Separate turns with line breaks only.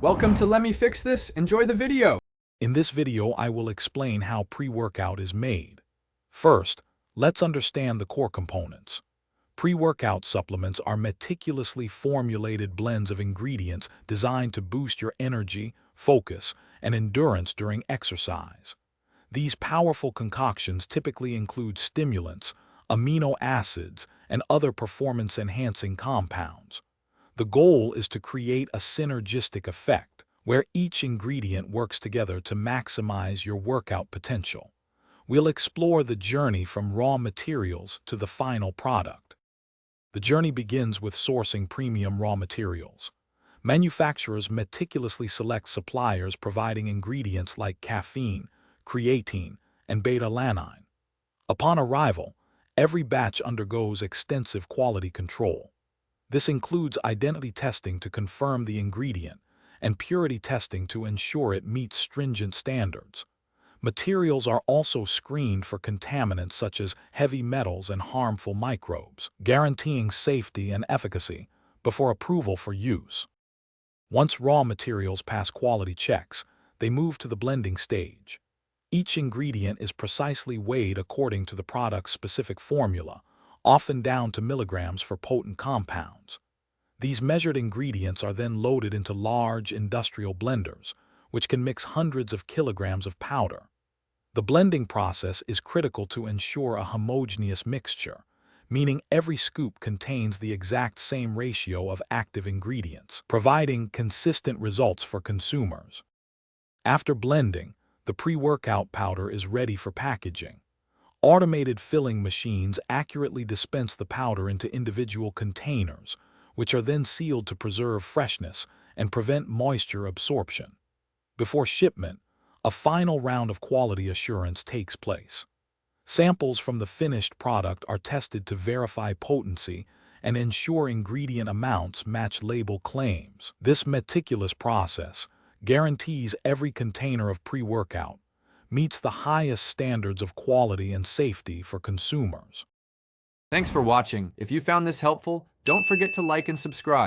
Welcome to Let Me Fix This. Enjoy the video.
In this video, I will explain how pre-workout is made. First, let's understand the core components. Pre-workout supplements are meticulously formulated blends of ingredients designed to boost your energy, focus, and endurance during exercise. These powerful concoctions typically include stimulants, amino acids, and other performance-enhancing compounds. The goal is to create a synergistic effect, where each ingredient works together to maximize your workout potential. We'll explore the journey from raw materials to the final product. The journey begins with sourcing premium raw materials. Manufacturers meticulously select suppliers providing ingredients like caffeine, creatine, and beta-alanine. Upon arrival, every batch undergoes extensive quality control. This includes identity testing to confirm the ingredient and purity testing to ensure it meets stringent standards. Materials are also screened for contaminants such as heavy metals and harmful microbes, guaranteeing safety and efficacy before approval for use. Once raw materials pass quality checks, they move to the blending stage. Each ingredient is precisely weighed according to the product's specific formula, often down to milligrams for potent compounds. These measured ingredients are then loaded into large industrial blenders, which can mix hundreds of kilograms of powder. The blending process is critical to ensure a homogeneous mixture, meaning every scoop contains the exact same ratio of active ingredients, providing consistent results for consumers. After blending, the pre-workout powder is ready for packaging. Automated filling machines accurately dispense the powder into individual containers, which are then sealed to preserve freshness and prevent moisture absorption. Before shipment, a final round of quality assurance takes place. Samples from the finished product are tested to verify potency and ensure ingredient amounts match label claims. This meticulous process guarantees every container of pre-workout meets the highest standards of quality and safety for consumers.
Thanks for watching. If you found this helpful, don't forget to like and subscribe.